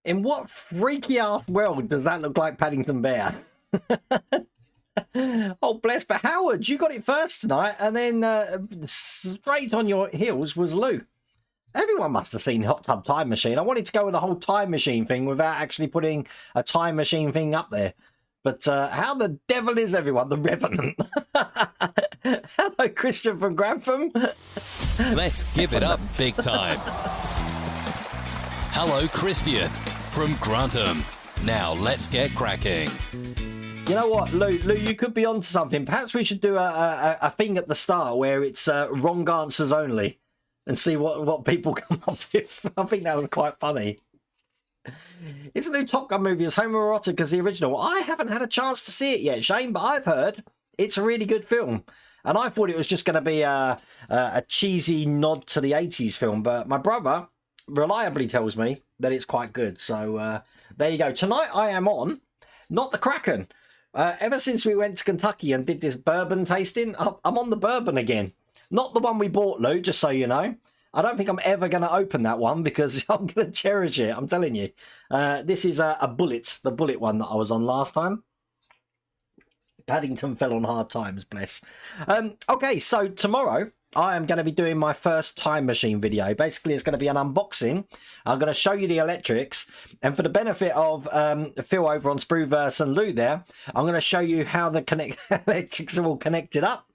In what freaky ass world does that look like Paddington Bear? Oh, bless. But Howard, you got it first tonight, and then straight on your heels was Lou. Everyone must have seen Hot Tub Time Machine. I wanted to go with the whole time machine thing without actually putting a time machine thing up there. But how the devil is everyone? The Revenant. Hello, Christian from Grantham. Let's give it up big time. Hello, Christian from Grantham. Now let's get cracking. You know what, Lou, you could be onto something. Perhaps we should do a thing at the start where it's wrong answers only and see what people come up with. I think that was quite funny. Is the new Top Gun movie as homoerotic as the original? I haven't had a chance to see it yet, Shane, but I've heard it's a really good film. And I thought it was just going to be a cheesy nod to the 80s film. But my brother reliably tells me that it's quite good. So there you go. Tonight I am on, not the Kraken. Ever since we went to Kentucky and did this bourbon tasting, I'm on the bourbon again. Not the one we bought, Lou, just so you know. I don't think I'm ever going to open that one because I'm going to cherish it. I'm telling you. This is a Bullet, the Bullet one that I was on last time. Paddington fell on hard times, bless. Okay, so tomorrow I am going to be doing my first time machine video. Basically, it's going to be an unboxing. I'm going to show you the electrics. And for the benefit of Phil over on Sprueverse and Lou there, I'm going to show you how the electrics are all connected up.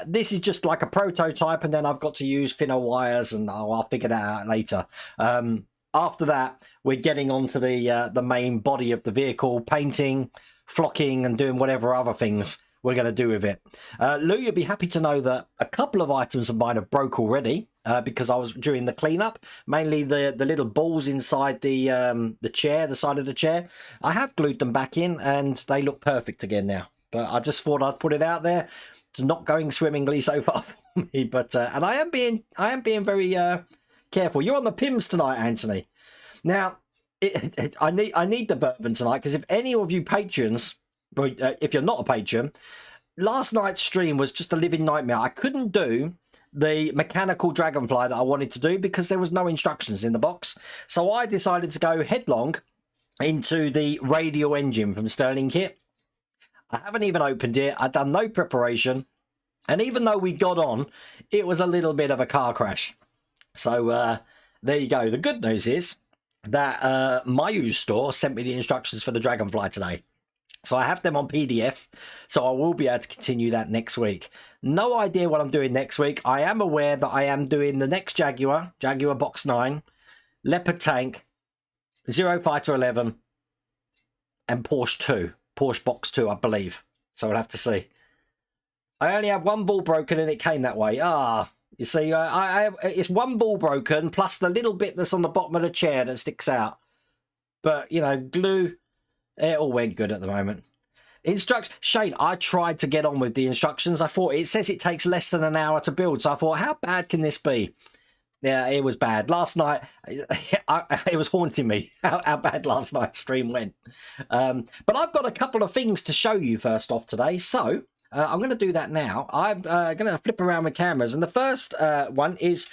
This is just like a prototype, and then I've got to use thinner wires, and I'll figure that out later. After that, we're getting onto the main body of the vehicle, painting, flocking, and doing whatever other things we're going to do with it. Lou, you'll be happy to know that a couple of items of mine have broke already because I was doing the cleanup, mainly the little balls inside the chair, the side of the chair. I have glued them back in, and they look perfect again now. But I just thought I'd put it out there. It's not going swimmingly so far for me, but and I am being very careful. You're on the Pims tonight, Anthony. Now, I need the bourbon tonight because if any of you patrons, if you're not a patron, last night's stream was just a living nightmare. I couldn't do the mechanical dragonfly that I wanted to do because there was no instructions in the box. So I decided to go headlong into the radial engine from Sterling Kit. I haven't even opened it. I've done no preparation. And even though we got on, it was a little bit of a car crash. So there you go. The good news is that Mayu store sent me the instructions for the Dragonfly today. So I have them on PDF. So I will be able to continue that next week. No idea what I'm doing next week. I am aware that I am doing the next Jaguar Box 9, Leopard Tank, Zero Fighter 11, and Porsche 2. Porsche Box 2, I believe. So we'll have to see. I only had one ball broken and it came that way. You see, it's one ball broken plus the little bit that's on the bottom of the chair that sticks out. But, you know, glue, it all went good at the moment. Shane, I tried to get on with the instructions. I thought, it says it takes less than an hour to build. So I thought, how bad can this be? Yeah, it was bad. Last night, it was haunting me how bad last night's stream went. But I've got a couple of things to show you first off today. So I'm going to do that now. I'm going to flip around with cameras. And the first one is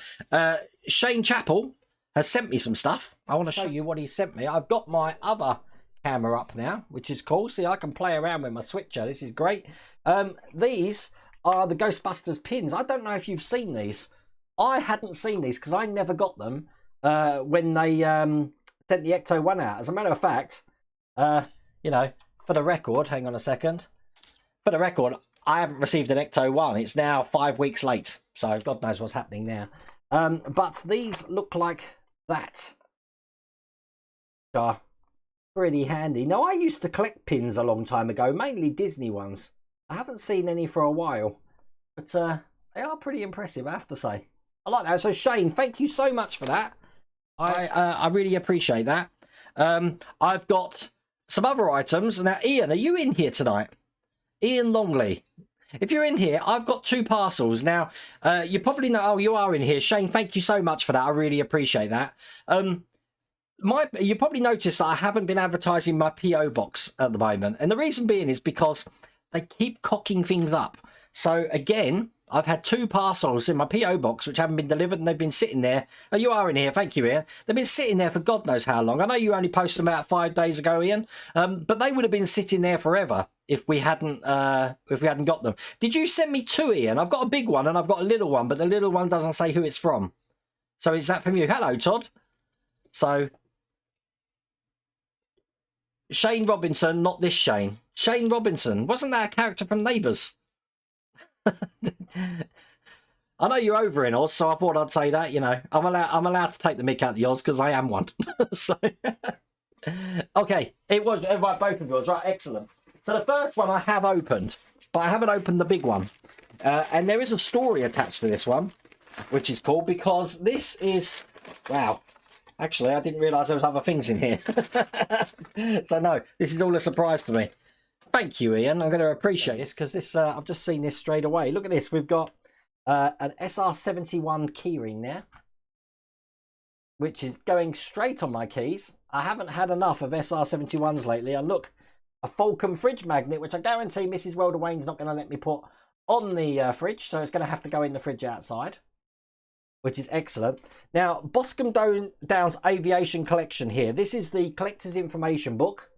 Shane Chappell has sent me some stuff. I want to show you what he sent me. I've got my other camera up now, which is cool. See, I can play around with my switcher. This is great. These are the Ghostbusters pins. I don't know if you've seen these. I hadn't seen these because I never got them when they sent the Ecto 1 out. As a matter of fact, you know, for the record, hang on a second. For the record, I haven't received an Ecto 1. It's now 5 weeks late. So God knows what's happening now. But these look like that. Are pretty handy. Now, I used to collect pins a long time ago, mainly Disney ones. I haven't seen any for a while. But they are pretty impressive, I have to say. I like that. So Shane, thank you so much for that. I really appreciate that. I've got some other items. Now, Ian, are you in here tonight? Ian Longley. If you're in here, I've got 2 parcels. Now, you probably know, oh, you are in here. Shane, thank you so much for that. I really appreciate that. You probably noticed that I haven't been advertising my PO box at the moment. And the reason being is because they keep cocking things up. So again, I've had 2 parcels in my PO box which haven't been delivered, and they've been sitting there. Oh, you are in here. Thank you, Ian. They've been sitting there for God knows how long. I know you only posted them out 5 days ago, Ian, but they would have been sitting there forever if we hadn't got them. Did you send me 2, Ian? I've got a big one and I've got a little one, but the little one doesn't say who it's from. So is that from you? Hello, Todd. So Shane Robinson, not this Shane. Shane Robinson. Wasn't that a character from Neighbours? I know you're over in Oz, so I thought I'd say that. You know, I'm allowed to take the mick out the Oz because I am one. So, okay, it was right, both of yours, right? Excellent. So the first one I have opened, but I haven't opened the big one, and there is a story attached to this one, which is cool because this is wow. Actually, I didn't realise there was other things in here. So no, this is all a surprise to me. Thank you, Ian. I'm going to appreciate this because this I've just seen this straight away. Look at this. We've got an SR71 keyring there, which is going straight on my keys. I haven't had enough of SR71s lately. And look, a Falcon fridge magnet, which I guarantee Mrs. Welder Wayne's not going to let me put on the fridge, so it's going to have to go in the fridge outside, which is excellent. Now, Boscombe Downs Aviation Collection here. This is the collector's information book.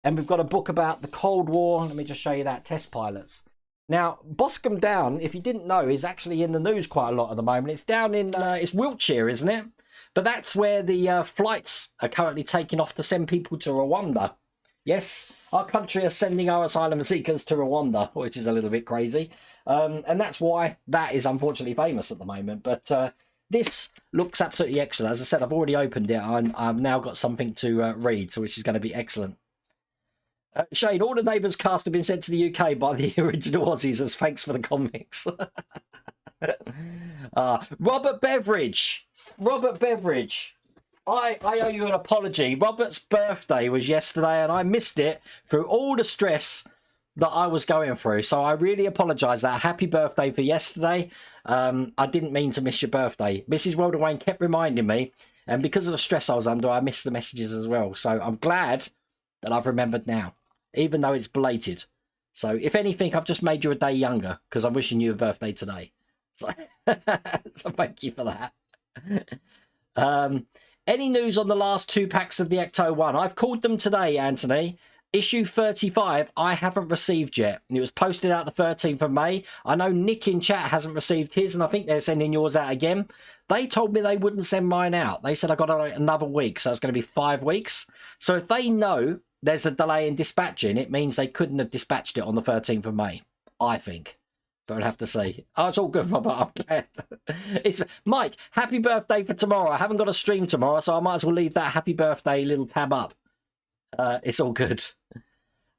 And we've got a book about the Cold War. Let me just show you that. Test pilots. Now, Boscombe Down, if you didn't know, is actually in the news quite a lot at the moment. It's down in it's Wiltshire, isn't it? But that's where the flights are currently taking off to send people to Rwanda. Yes, our country is sending our asylum seekers to Rwanda, which is a little bit crazy. And that's why that is unfortunately famous at the moment. But this looks absolutely excellent. As I said, I've already opened it. I've now got something to read, so which is going to be excellent. Shane, all the Neighbours cast have been sent to the UK by the original Aussies as thanks for the comics. Robert Beveridge. Robert Beveridge. I owe you an apology. Robert's birthday was yesterday and I missed it through all the stress that I was going through. So I really apologise. That happy birthday for yesterday. I didn't mean to miss your birthday. Mrs. Welder Wayne kept reminding me, and because of the stress I was under, I missed the messages as well. So I'm glad that I've remembered now, even though it's belated. So if anything, I've just made you a day younger because I'm wishing you a birthday today. So, so thank you for that. Any news on the last 2 packs of the Ecto 1? I've called them today, Anthony. Issue 35, I haven't received yet. It was posted out the 13th of May. I know Nick in chat hasn't received his, and I think they're sending yours out again. They told me they wouldn't send mine out. They said I got another week, so it's going to be 5 weeks. So if they know there's a delay in dispatching, it means they couldn't have dispatched it on the 13th of May, I think. But I'll have to see. Oh, it's all good, Robert. I'm glad. It's Mike, happy birthday for tomorrow. I haven't got a stream tomorrow, so I might as well leave that happy birthday little tab up. It's all good.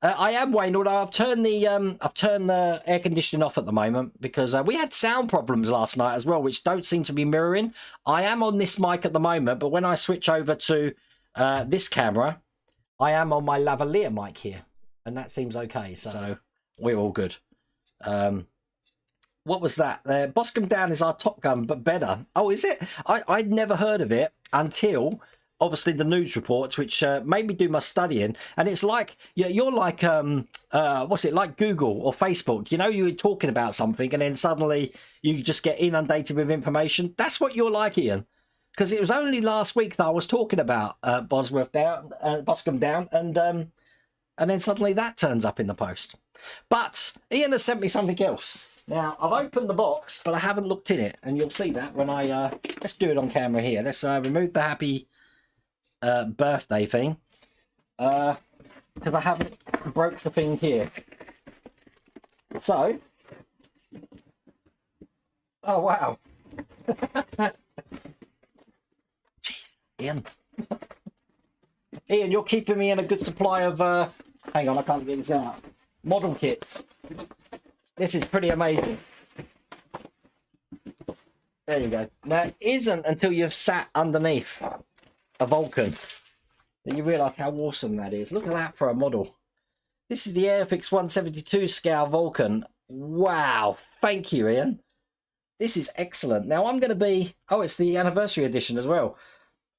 I am Wayne, although I've turned the air conditioning off at the moment because we had sound problems last night as well, which don't seem to be mirroring. I am on this mic at the moment, but when I switch over to this camera, I am on my lavalier mic here, and that seems okay. So we're all good. What was that? Boscombe Down is our Top Gun, but better. Oh, is it? I'd never heard of it until obviously the news reports, which made me do my studying. And it's like you're like what's it like, Google or Facebook? You know, you're talking about something, and then suddenly you just get inundated with information. That's what you're like, Ian. Because it was only last week that I was talking about Boscombe Down, and then suddenly that turns up in the post. But Ian has sent me something else. Now, I've opened the box, but I haven't looked in it, and you'll see that when I... let's do it on camera here. Let's remove the happy birthday thing, because I haven't broke the thing here. So... oh, wow. Jeez, Ian. Ian, you're keeping me in a good supply of... hang on, I can't get this out. Model kits. This is pretty amazing. There you go. Now, it isn't until you've sat underneath a Vulcan that you realise how awesome that is. Look at that for a model. This is the Airfix 172 scale Vulcan. Wow. Thank you, Ian. This is excellent. Now, I'm going to be... oh, it's the anniversary edition as well.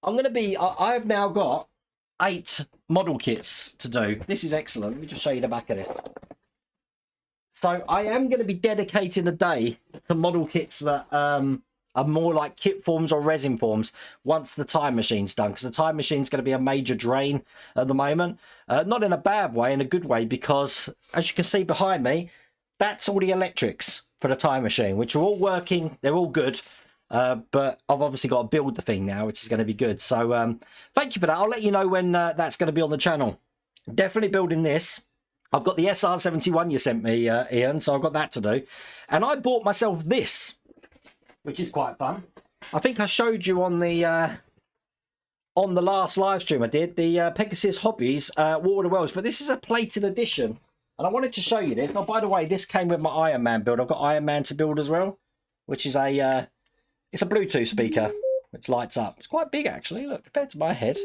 I'm going to be... I've now got 8 model kits to do. This is excellent. Let me just show you the back of this. So I am going to be dedicating a day to model kits that are more like kit forms or resin forms once the time machine's done, because the time machine's going to be a major drain at the moment. Not in a bad way, in a good way, because as you can see behind me, that's all the electrics for the time machine, which are all working. They're all good. But I've obviously got to build the thing now, which is going to be good. So thank you for that. I'll let you know when that's going to be on the channel. Definitely building this. I've got the SR71 you sent me, Ian, so I've got that to do. And I bought myself this, which is quite fun. I think I showed you on the last live stream I did, the Pegasus Hobbies War of the Worlds. But this is a plated edition. And I wanted to show you this. Now, by the way, this came with my Iron Man build. I've got Iron Man to build as well, which is a... it's a Bluetooth speaker, which lights up. It's quite big, actually. Look, compared to my head.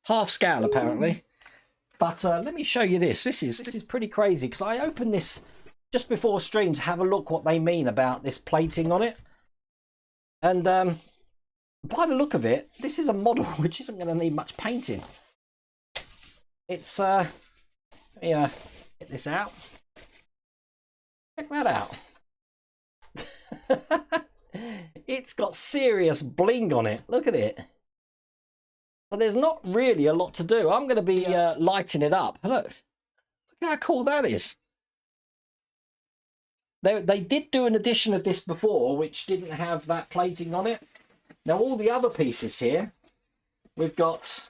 Half scale, apparently. But let me show you this. This is pretty crazy, because I opened this just before stream to have a look what they mean about this plating on it. And by the look of it, this is a model which isn't going to need much painting. It's, yeah, get this out. Check that out. It's got serious bling on it. Look at it. So there's not really a lot to do. I'm going to be lighting it up. Look how cool that is. They did do an edition of this before, which didn't have that plating on it. Now all the other pieces here, we've got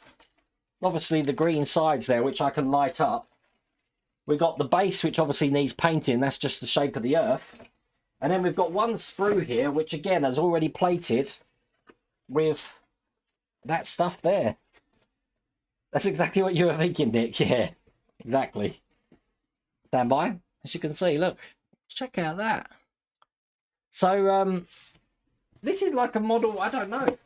obviously the green sides there, which I can light up. We've got the base, which obviously needs painting. That's just the shape of the Earth. And then we've got one sprue here, which again is already plated with that stuff there. That's exactly what you were thinking, Nick. Yeah, exactly. Stand by. As you can see, look. Check out that. So, this is like a model, I don't know.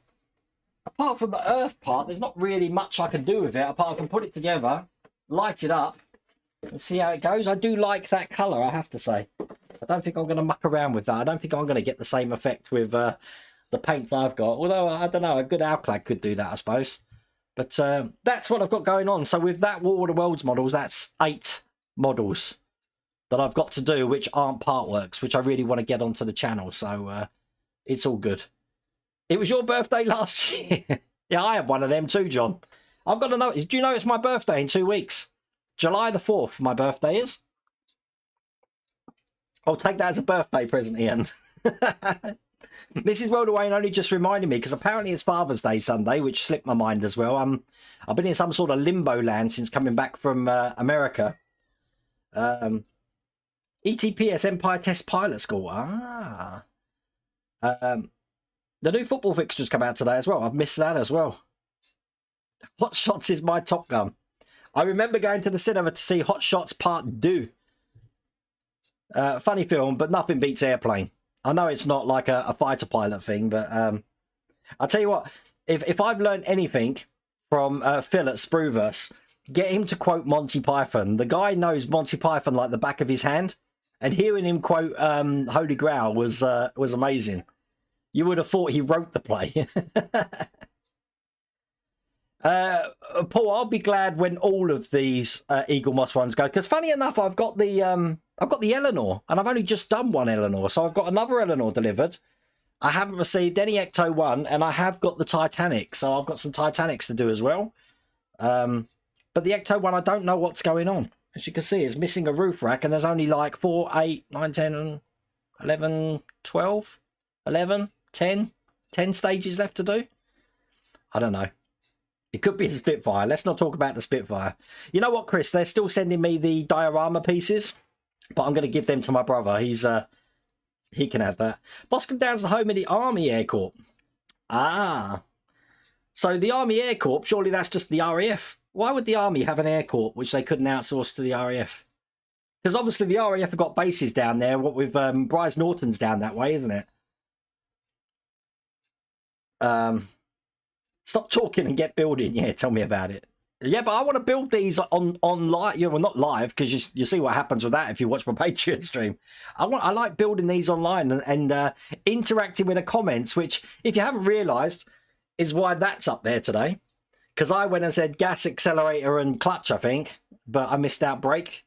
Apart from the Earth part, there's not really much I can do with it. Apart from put it together, light it up, and see how it goes. I do like that colour, I have to say. I don't think I'm going to muck around with that. I don't think I'm going to get the same effect with the paints I've got. Although, I don't know, a good Alclad could do that, I suppose. But that's what I've got going on. So with that War of the Worlds models, that's 8 models that I've got to do, which aren't part works, which I really want to get onto the channel. So it's all good. It was your birthday last year. Yeah, I have one of them too, John. I've got to notice. Do you know it's my birthday in 2 weeks? July the 4th, my birthday is. I'll take that as a birthday present, Ian. This is World of Wayne only just reminded me, because apparently it's Father's Day Sunday, which slipped my mind as well. I've been in some sort of limbo land since coming back from America. ETPS Empire Test Pilot School. The new football fixtures come out today as well. I've missed that as well. Hot Shots is my Top Gun. I remember going to the cinema to see Hot Shots Part 2. Funny film, but nothing beats Airplane. I know it's not like a fighter pilot thing, but I'll tell you what, if I've learned anything from Phil at Sprueverse, get him to quote Monty Python. The guy knows Monty Python like the back of his hand, and hearing him quote Holy Grail was amazing. You would have thought he wrote the play. Paul, I'll be glad when all of these Eaglemoss ones go, because funny enough, I've got the Eleanor, and I've only just done one Eleanor, so I've got another Eleanor delivered. I haven't received any Ecto 1, and I have got the Titanic, so I've got some Titanics to do as well. But the Ecto 1, I don't know what's going on. As you can see, it's missing a roof rack, and there's only like 4, 8, 9, 10, 11, 12, 11, 10 stages left to do. I don't know. It could be a Spitfire. Let's not talk about the Spitfire. You know what, Chris? They're still sending me the diorama pieces, but I'm going to give them to my brother. He can have that. Boscombe Down's the home of the Army Air Corps. Ah. So the Army Air Corps, surely that's just the RAF. Why would the Army have an Air Corps which they couldn't outsource to the RAF? Because obviously the RAF have got bases down there. What with Bryce Norton's down that way, isn't it? Stop talking and get building. Yeah, tell me about it. Yeah, but I want to build these on live. Yeah, well, not live, because you see what happens with that if you watch my Patreon stream. I like building these online and interacting with the comments, which, if you haven't realised, is why that's up there today. Because I went and said gas, accelerator and clutch, I think, but I missed out brake.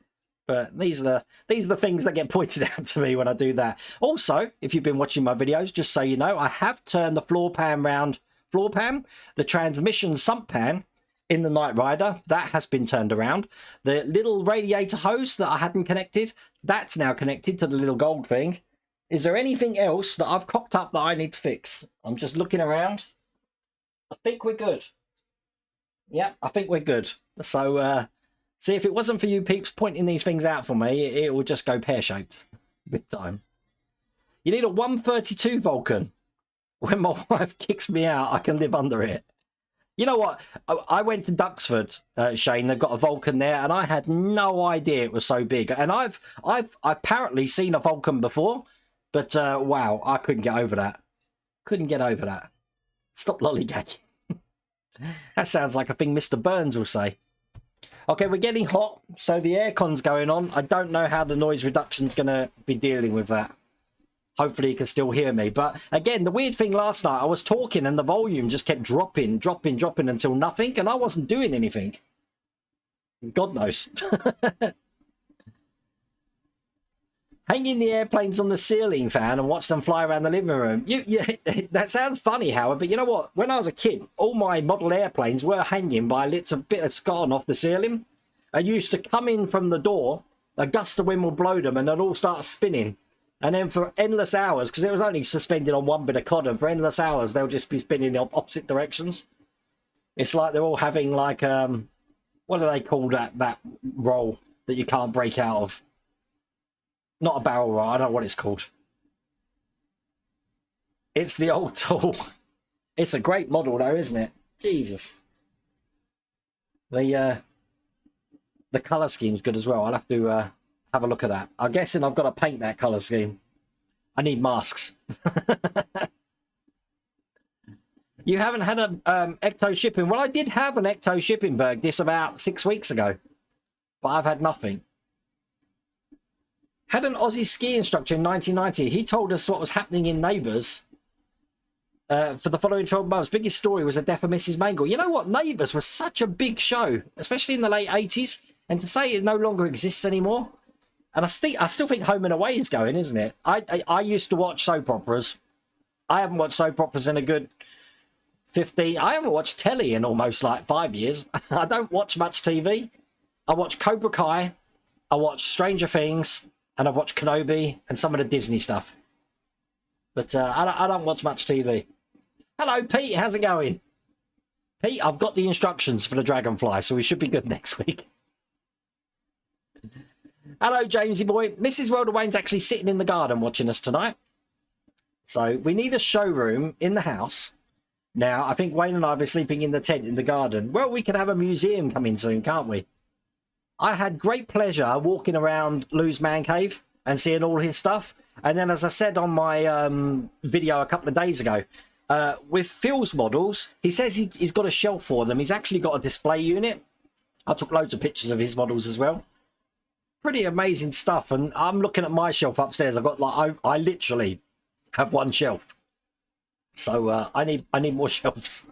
But these are the things that get pointed out to me when I do that. Also, if you've been watching my videos, just so you know, I have turned the floor pan, the transmission sump pan in the Knight Rider, that has been turned around. The little radiator hose that I hadn't connected, that's now connected to the little gold thing. Is there anything else that I've cocked up that I need to fix? I'm just looking around. I think we're good. Yeah, I think we're good. So, see, if it wasn't for you peeps pointing these things out for me, it will just go pear-shaped. Big time. You need a 132 Vulcan. When my wife kicks me out, I can live under it. You know what? I went to Duxford, Shane. They've got a Vulcan there, and I had no idea it was so big. And I've apparently seen a Vulcan before, but wow, I couldn't get over that. Couldn't get over that. Stop lollygagging. That sounds like a thing Mr. Burns will say. Okay, we're getting hot, so the aircon's going on. I don't know how the noise reduction's going to be dealing with that. Hopefully you can still hear me. But again, the weird thing last night, I was talking and the volume just kept dropping until nothing, and I wasn't doing anything. God knows. Hanging the airplanes on the ceiling fan and watch them fly around the living room. That sounds funny, Howard, but you know what? When I was a kid, all my model airplanes were hanging by a bit of scotton off the ceiling. I used to come in from the door, a gust of wind will blow them, and they'd all start spinning. And then for endless hours, because it was only suspended on one bit of cotton, for endless hours, they'll just be spinning in opposite directions. It's like they're all having like, what do they call that roll that you can't break out of? Not a barrel roll, I don't know what it's called. It's the old tool. It's a great model though, isn't it? Jesus. The colour scheme's good as well. I'll have to have a look at that. I'm guessing I've got to paint that colour scheme. I need masks. You haven't had an Ecto shipping. Well, I did have an Ecto shipping, Berg, this about 6 weeks ago. But I've had nothing. Had an Aussie ski instructor in 1990. He told us what was happening in Neighbours for the following 12 months. Biggest story was the death of Mrs. Mangle. You know what? Neighbours was such a big show, especially in the late 80s. And to say it no longer exists anymore. And I still think Home and Away is going, isn't it? I used to watch soap operas. I haven't watched soap operas in a good 15. I haven't watched telly in almost like 5 years. I don't watch much TV. I watch Cobra Kai. I watch Stranger Things. And I've watched Kenobi and some of the Disney stuff. But I don't watch much TV. Hello, Pete. How's it going? Pete, I've got the instructions for the Dragonfly, so we should be good next week. Hello, Jamesy boy. Mrs. World Wayne's actually sitting in the garden watching us tonight. So we need a showroom in the house. Now, I think Wayne and I will be sleeping in the tent in the garden. Well, we could have a museum coming soon, can't we? I had great pleasure walking around Lou's man cave and seeing all his stuff. And then, as I said on my video a couple of days ago, with Phil's models, he says he's got a shelf for them. He's actually got a display unit. I took loads of pictures of his models as well. Pretty amazing stuff. And I'm looking at my shelf upstairs. I've got like I literally have one shelf. So I need more shelves.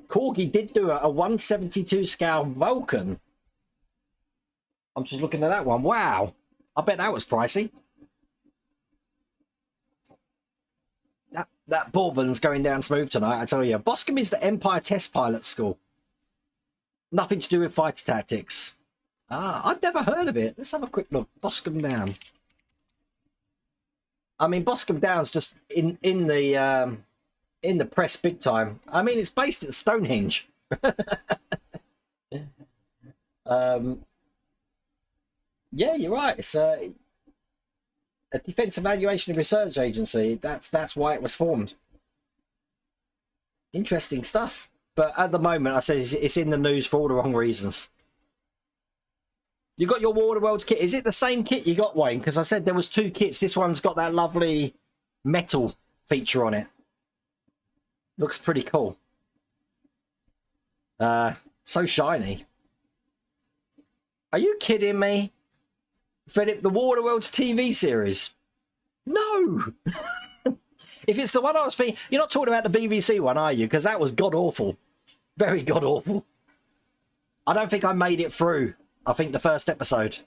Corgi did do a 172 scale Vulcan. I'm just looking at that one. Wow. I bet that was pricey. That Bourbon's going down smooth tonight, I tell you. Boscombe is the Empire Test Pilot School. Nothing to do with fighter tactics. I'd never heard of it. Let's have a quick look. Boscombe Down. I mean, Boscombe Down's just in the press big time. I mean, it's based at Stonehenge. Yeah, you're right. It's a Defence Evaluation and Research Agency. That's why it was formed. Interesting stuff. But at the moment, I said it's in the news for all the wrong reasons. You got your Waterworld kit. Is it the same kit you got, Wayne? Because I said there was two kits. This one's got that lovely metal feature on it. Looks pretty cool. So shiny. Are you kidding me? Philip, the Waterworld's TV series? No! If it's the one I was thinking... You're not talking about the BBC one, are you? Because that was god-awful. Very god-awful. I don't think I made it through. I think the first episode.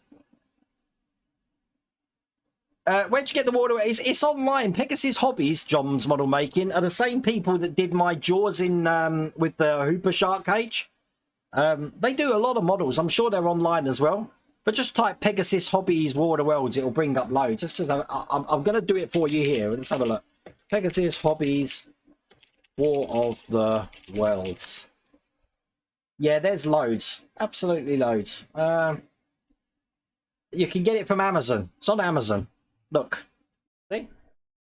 Where'd you get the water? It's online. Pegasus Hobbies, John's model making, are the same people that did my Jaws in with the Hooper shark cage. They do a lot of models. I'm sure they're online as well. But just type Pegasus Hobbies War of the Worlds. It'll bring up loads. I'm going to do it for you here. Let's have a look. Pegasus Hobbies War of the Worlds. Yeah, there's loads. Absolutely loads. You can get it from Amazon. It's on Amazon. Look. See?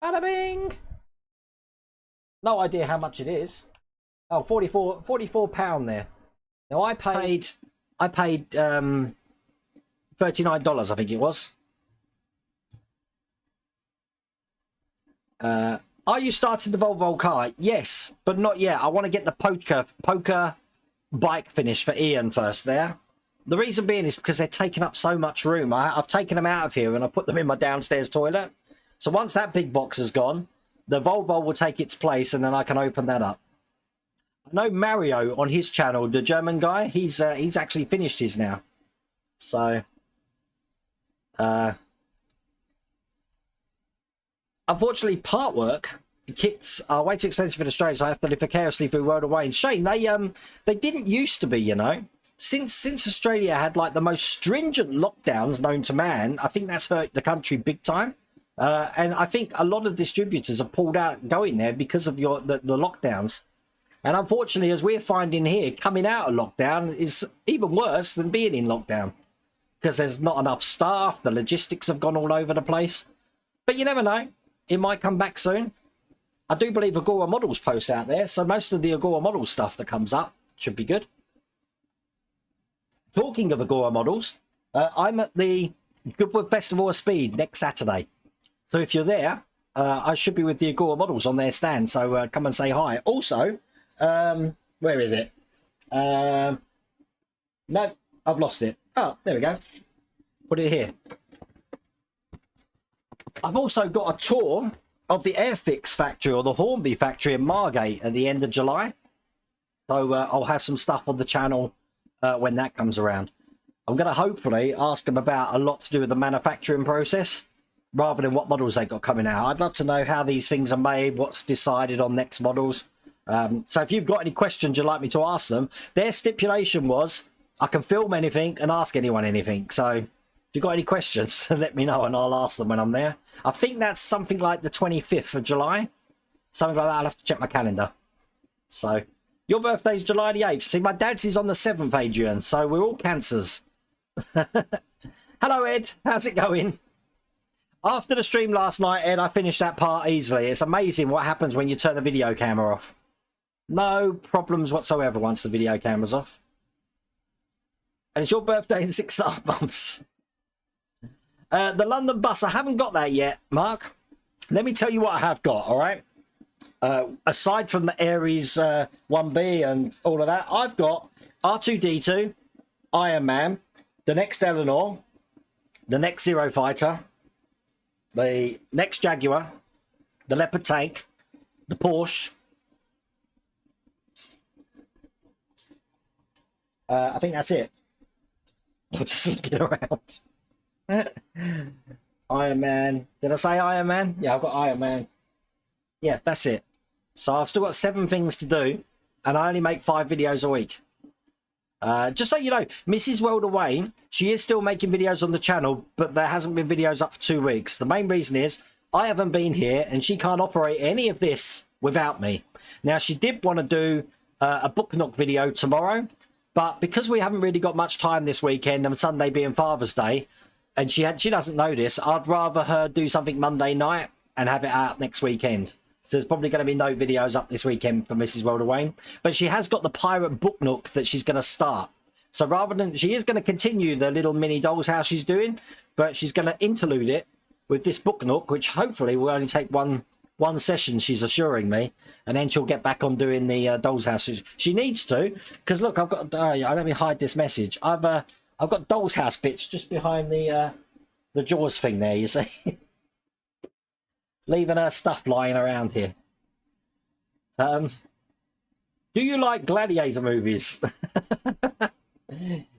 Bada bing! No idea how much it is. Oh, 44 pound there. Now I paid $39, I think it was. Are you starting the Volvo car? Yes, but not yet. I want to get the poker bike finish for Ian first there. The reason being is because they're taking up so much room. I've taken them out of here and I put them in my downstairs toilet. So once that big box is gone, the Volvo will take its place and then I can open that up. I know Mario on his channel, the German guy, he's actually finished his now. So, unfortunately, part work kits are way too expensive in Australia, so I have to live vicariously through World Away. And Shane, they didn't used to be, you know. Since Australia had like the most stringent lockdowns known to man, I think that's hurt the country big time. And I think a lot of distributors have pulled out going there because of the lockdowns. And unfortunately, as we're finding here, coming out of lockdown is even worse than being in lockdown because there's not enough staff. The logistics have gone all over the place. But you never know. It might come back soon. I do believe Agora Models posts out there. So most of the Agora Models stuff that comes up should be good. Talking of Agora Models, I'm at the Goodwood Festival of Speed next Saturday. So if you're there, I should be with the Agora Models on their stand. So come and say hi. Also, where is it? No, I've lost it. Oh, there we go. Put it here. I've also got a tour of the Airfix factory or the Hornby factory in Margate at the end of July. So I'll have some stuff on the channel when that comes around. I'm going to hopefully ask them about a lot to do with the manufacturing process rather than what models they got coming out. I'd love to know how these things are made, what's decided on next models. So if you've got any questions you'd like me to ask them, their stipulation was I can film anything and ask anyone anything. So if you've got any questions, let me know and I'll ask them when I'm there. I think that's something like the 25th of July. Something like that. I'll have to check my calendar. So your birthday's July the 8th. See, my dad's is on the 7th, Adrian. So we're all cancers. Hello, Ed. How's it going? After the stream last night, Ed, I finished that part easily. It's amazing what happens when you turn the video camera off. No problems whatsoever once the video camera's off. And it's your birthday in 6.5 months. The London bus, I haven't got that yet, Mark. Let me tell you what I have got, all right? Aside from the Ares 1B and all of that, I've got R2-D2, Iron Man, the next Eleanor, the next Zero Fighter, the next Jaguar, the Leopard tank, the Porsche. I think that's it. I'm just looking around. Iron Man. Did I say Iron Man? Yeah, I've got Iron Man. Yeah, that's it. So I've still got 7 things to do, and I only make 5 videos a week. Just so you know, Mrs. World Away, she is still making videos on the channel, but there hasn't been videos up for 2 weeks. The main reason is I haven't been here, and she can't operate any of this without me. Now, she did want to do a book knock video tomorrow, but because we haven't really got much time this weekend, and Sunday being Father's Day, and she doesn't know this, I'd rather her do something Monday night and have it out next weekend. So there's probably going to be no videos up this weekend for Mrs. World Away. But she has got the Pirate Book Nook that she's going to start. So rather than, she is going to continue the little mini Doll's House she's doing, but she's going to interlude it with this Book Nook, which hopefully will only take one session, she's assuring me. And then she'll get back on doing the Doll's House. She needs to, because look, I've got, let me hide this message. I've got Doll's House bits just behind the Jaws thing there, you see. Leaving her stuff lying around here. Do you like gladiator movies?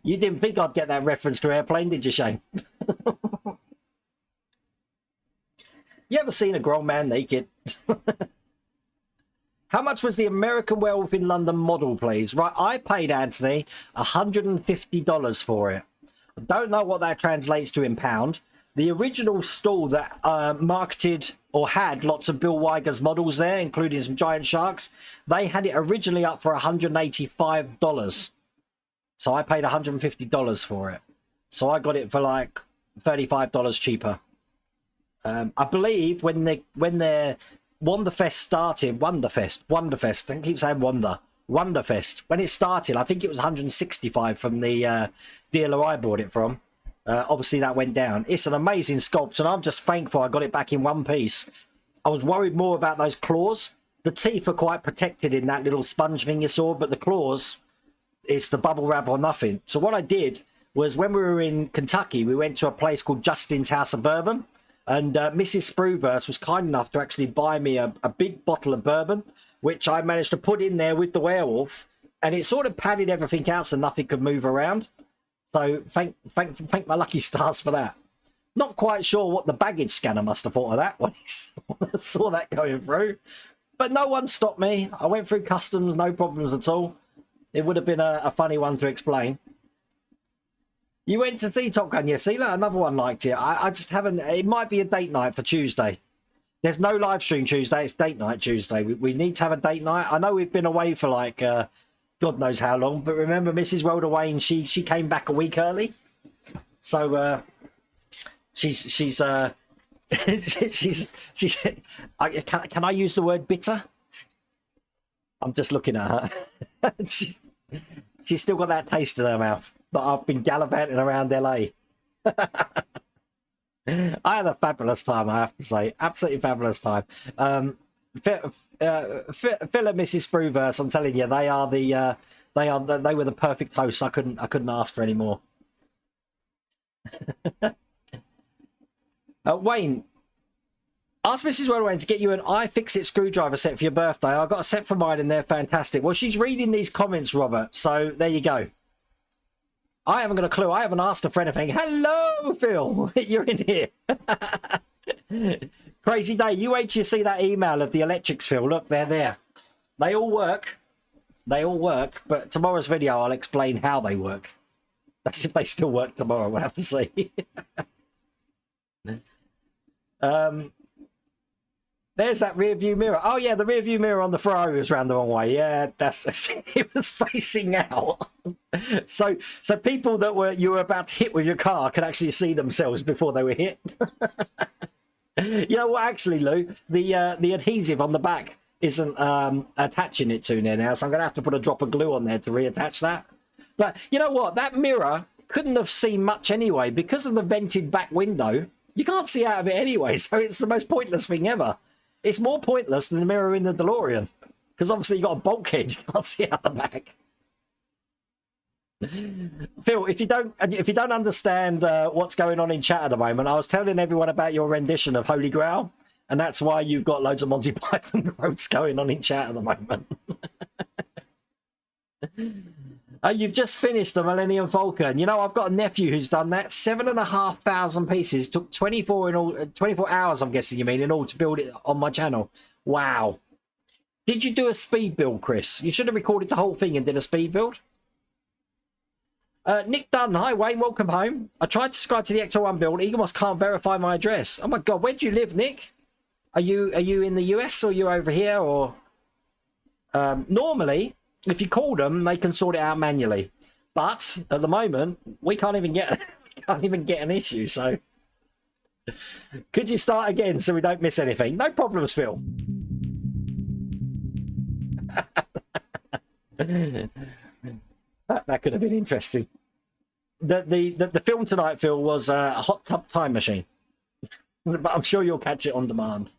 You didn't think I'd get that reference to Airplane, did you, Shane? You ever seen a grown man naked? How much was the American Werewolf in London model, please? Right, I paid Anthony $150 for it. I don't know what that translates to in pound. The original stall that marketed or had lots of Bill Weiger's models there, including some giant sharks, they had it originally up for $185. So I paid $150 for it. So I got it for like $35 cheaper. I believe when their Wonderfest started, Wonderfest, I keep saying Wonderfest. When it started, I think it was 165 from the dealer I bought it from. Obviously that went down. It's an amazing sculpt, and I'm just thankful I got it back in one piece. I was worried more about those claws. The teeth are quite protected in that little sponge thing you saw, but the claws, it's the bubble wrap or nothing. So what I did was, when we were in Kentucky, we went to a place called Justin's House of Bourbon, and Mrs. Spruverse was kind enough to actually buy me a big bottle of bourbon, which I managed to put in there with the werewolf, and it sort of padded everything out so nothing could move around. So thank my lucky stars for that. Not quite sure what the baggage scanner must have thought of that when he saw that going through. But no one stopped me. I went through customs, no problems at all. It would have been a funny one to explain. You went to see Top Gun, yes. See, look, another one liked it. I just haven't. It might be a date night for Tuesday. There's no live stream Tuesday. It's date night Tuesday. We need to have a date night. I know we've been away for like God knows how long, but remember Mrs. Welder Wayne, she came back a week early. So she's can I use the word bitter? I'm just looking at her. She's still got that taste in her mouth. But I've been gallivanting around LA. I had a fabulous time, I have to say. Absolutely fabulous time. Phil and Mrs. Spruverse, I'm telling you, they were the perfect hosts. I couldn't ask for any more. Wayne, ask Mrs. Wayne to get you an iFixit screwdriver set for your birthday. I got a set for mine and they're fantastic. Well, she's reading these comments, Robert, so there you go. I haven't got a clue. I haven't asked her for anything. Hello, Phil. You're in here. Crazy day. You wait till you see that email of the electrics, Phil. Look, they're there. They all work. They all work. But tomorrow's video, I'll explain how they work. That's if they still work tomorrow. We'll have to see. There's that rear view mirror. Oh, yeah, the rear view mirror on the Ferrari was round the wrong way. Yeah, it was facing out. So people that you were about to hit with your car could actually see themselves before they were hit. You know what, actually, Lou, the adhesive on the back isn't attaching it to there now, so I'm going to have to put a drop of glue on there to reattach that. But you know what? That mirror couldn't have seen much anyway. Because of the vented back window, you can't see out of it anyway, so it's the most pointless thing ever. It's more pointless than the mirror in the DeLorean, because obviously you've got a bulkhead, you can't see out the back. Phil, if you don't understand what's going on in chat at the moment, I was telling everyone about your rendition of Holy Grail, and that's why you've got loads of Monty Python quotes going on in chat at the moment. You've just finished the Millennium Falcon. You know, I've got a nephew who's done that. 7,500 pieces. Took 24 hours, I'm guessing you mean, in all to build it on my channel. Wow. Did you do a speed build, Chris? You should have recorded the whole thing and did a speed build. Nick Dunn, hi Wayne, welcome home. I tried to subscribe to the Ecto-1 build. Eaglemoss can't verify my address. Oh my God, where do you live, Nick? Are you in the US or are you over here? Or normally, if you call them, they can sort it out manually. But at the moment, we can't even get an issue. So could you start again so we don't miss anything? No problems, Phil. That could have been interesting. The film tonight, Phil, was a Hot Tub Time Machine. But I'm sure you'll catch it on demand.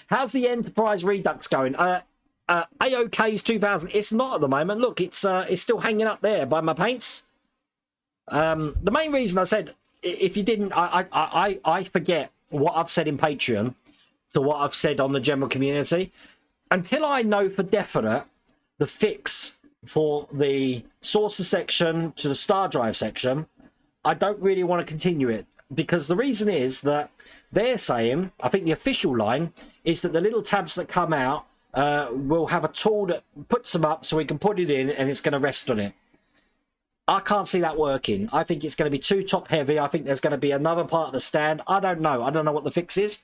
How's the Enterprise Redux going? AOK's 2000. It's not at the moment. Look, it's still hanging up there by my paints. The main reason I said, if you didn't, I forget what I've said in Patreon to what I've said on the general community. Until I know for definite the fix for the saucer section to the star drive section, I don't really want to continue it, because the reason is that they're saying, I think the official line is that the little tabs that come out will have a tool that puts them up so we can put it in and it's going to rest on it. I can't see that working. I think it's going to be too top heavy. I think there's going to be another part of the stand. I don't know. I don't know what the fix is.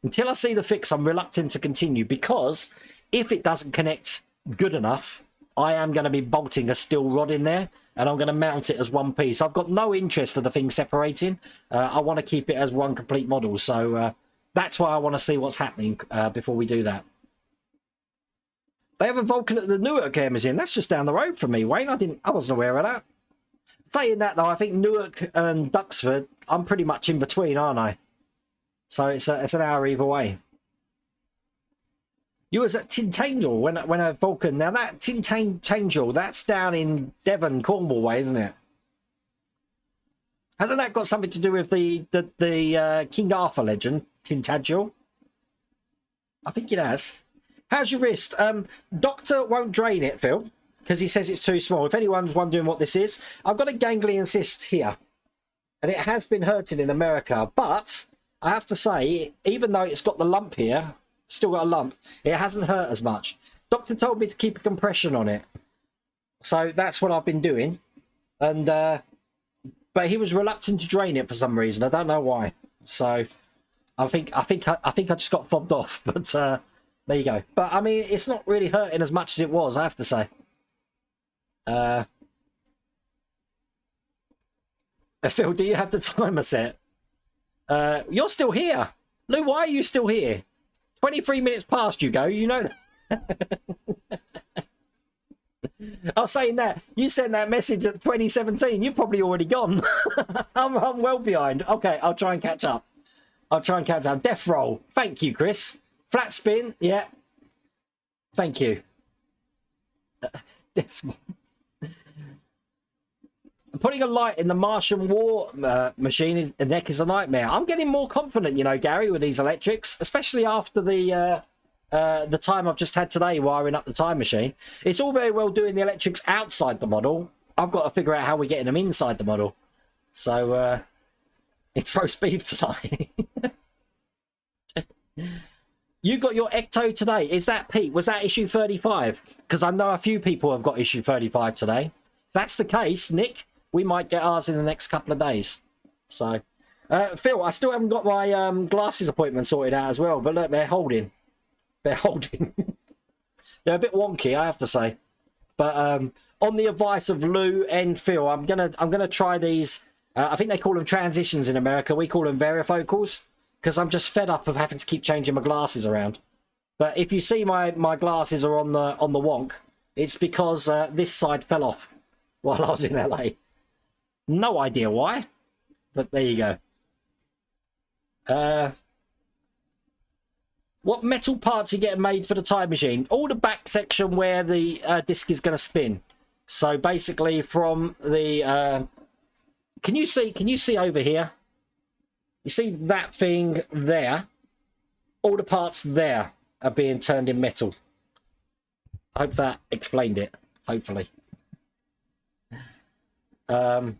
Until I see the fix, I'm reluctant to continue, because if it doesn't connect good enough, I am going to be bolting a steel rod in there and I'm going to mount it as one piece. I've got no interest in the thing separating. I want to keep it as one complete model. So that's why I want to see what's happening before we do that. They have a Vulcan at the Newark Air Museum. That's just down the road from me, Wayne. I wasn't aware of that. Saying that though, I think Newark and Duxford, I'm pretty much in between, aren't I? So it's an hour either way. You was at Tintagel when a Vulcan. Now that Tintagel, that's down in Devon, Cornwall way, isn't it? Hasn't that got something to do with the King Arthur legend, Tintagel? I think it has. How's your wrist? Doctor won't drain it, Phil, because he says it's too small. If anyone's wondering what this is, I've got a ganglion cyst here, and it has been hurting in America, but I have to say, even though it's got the lump here, still got a lump, it hasn't hurt as much. Doctor told me to keep a compression on it, so that's what I've been doing. And but he was reluctant to drain it for some reason. I don't know why. So I think I just got fobbed off. But there you go. But I mean, it's not really hurting as much as it was, I have to say. Phil, do you have the timer set? You're still here. Lou, why are you still here? 23 minutes past you go, you know that. I was saying that. You sent that message at 2017. You've probably already gone. I'm well behind. Okay, I'll try and catch up. Death roll. Thank you, Chris. Flat spin. Yeah. Thank you. Putting a light in the Martian war machine in neck is a nightmare. I'm getting more confident, you know, Gary, with these electrics, especially after the time I've just had today wiring up the time machine. It's all very well doing the electrics outside the model. I've got to figure out how we're getting them inside the model. So it's roast beef tonight. You got your Ecto today. Is that Pete? Was that issue 35? Because I know a few people have got issue 35 today. If that's the case, Nick, we might get ours in the next couple of days. So, Phil, I still haven't got my glasses appointment sorted out as well. But look, they're holding. They're holding. They're a bit wonky, I have to say. But on the advice of Lou and Phil, I'm gonna try these. I think they call them transitions in America. We call them varifocals, because I'm just fed up of having to keep changing my glasses around. But if you see my glasses are on the wonk, it's because this side fell off while I was in LA. No idea why, but there you go. What metal parts are getting made for the time machine? All the back section where the disc is going to spin. So basically from the... Can you see over here? You see that thing there? All the parts there are being turned in metal. I hope that explained it, hopefully. What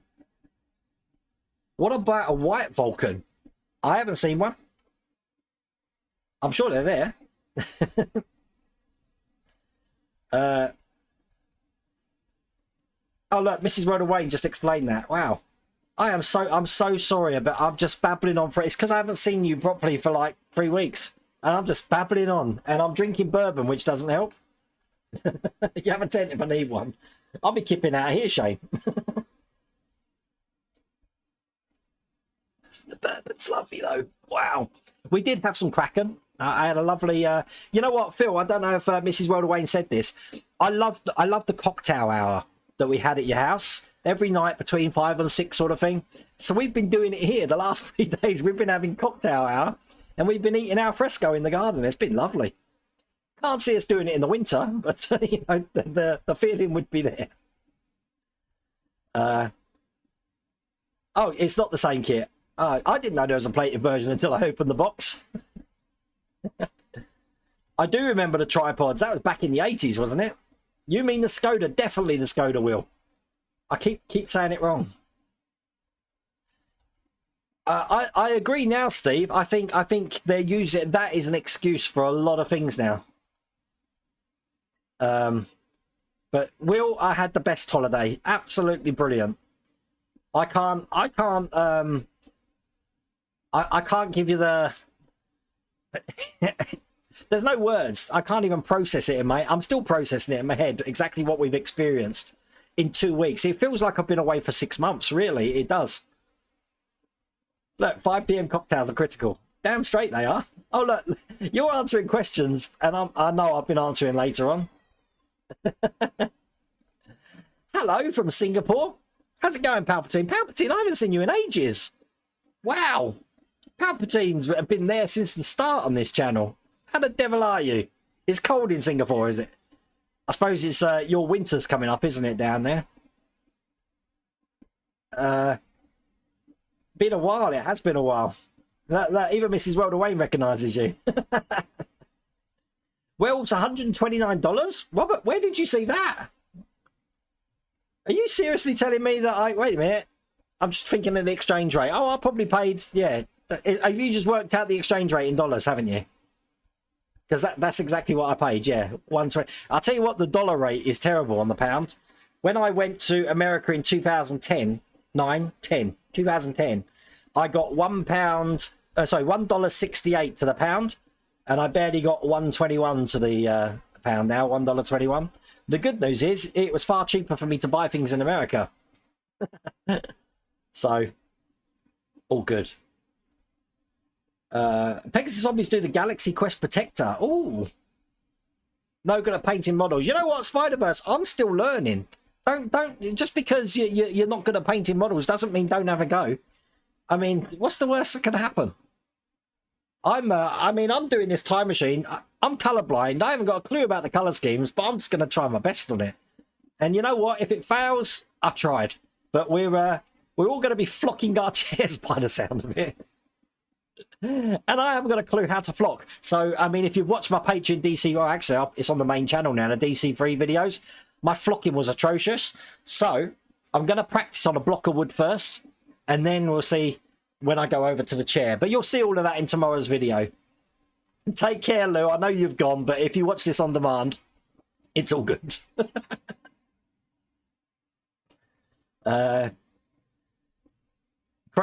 about a white Vulcan? I haven't seen one. I'm sure they're there. Oh look, Mrs. Rhoda Wayne just explained that. Wow. I'm so sorry about. I'm just babbling on for it. It's because I haven't seen you properly for like 3 weeks, and I'm just babbling on, and I'm drinking bourbon, which doesn't help. You have a tent if I need one. I'll be kipping out of here, Shane. The bourbon's lovely though. Wow. We did have some Kraken. I had a lovely. You know what, Phil? I don't know if Mrs. Rhoda Wayne said this. I loved the cocktail hour that we had at your house every night between 5 and 6 sort of thing. So we've been doing it here the last 3 days. We've been having cocktail hour and we've been eating al fresco in the garden. It's been lovely. Can't see us doing it in the winter, but you know, the feeling would be there. Oh, it's not the same kit. I didn't know there was a plated version until I opened the box. I do remember the tripods. That was back in the 80s, wasn't it? You mean the Skoda? Definitely the Skoda wheel. I keep saying it wrong. I agree now, Steve. I think they're using that is an excuse for a lot of things now. But Will, I had the best holiday. Absolutely brilliant. I can't give you the there's no words. I can't even process it in my I'm still processing it in my head exactly what we've experienced in 2 weeks. It feels like I've been away for 6 months, really. It does. Look, 5 p.m. cocktails are critical. Damn straight they are. Oh look, you're answering questions and I know I've been answering later on. Hello from Singapore. How's it going, Palpatine? Palpatine, I haven't seen you in ages. Wow. Palpatine's been there since the start on this channel. How the devil are you? It's cold in Singapore, is it? I suppose it's your winter's coming up, isn't it, down there? Been a while. It has been a while. That even Mrs. Welder Wayne recognises you. Well, it's $129. Robert, where did you see that? Are you seriously telling me that wait a minute. I'm just thinking of the exchange rate. Oh, I probably paid, yeah. Have you just worked out the exchange rate in dollars, haven't you? Because that's exactly what I paid, yeah. 120. I'll tell you what, the dollar rate is terrible on the pound. When I went to America in 2010, I got $1.68 to the pound, and I barely got 121 to the pound now, $1.21. The good news is it was far cheaper for me to buy things in America. So, all good. Pegasus Zombies do the Galaxy Quest Protector. Ooh. No good at painting models. You know what, Spider-Verse? I'm still learning. Don't just because you're not good at painting models doesn't mean don't have a go. I mean, what's the worst that can happen? I'm doing this time machine. I'm colorblind. I haven't got a clue about the color schemes, but I'm just going to try my best on it. And you know what? If it fails, I tried. But we're all going to be flocking our chairs by the sound of it. And I haven't got a clue how to flock. So, I mean, if you've watched my Patreon DC, or actually, it's on the main channel now, the DC3 videos, my flocking was atrocious. So, I'm going to practice on a block of wood first, and then we'll see when I go over to the chair. But you'll see all of that in tomorrow's video. Take care, Lou. I know you've gone, but if you watch this on demand, it's all good.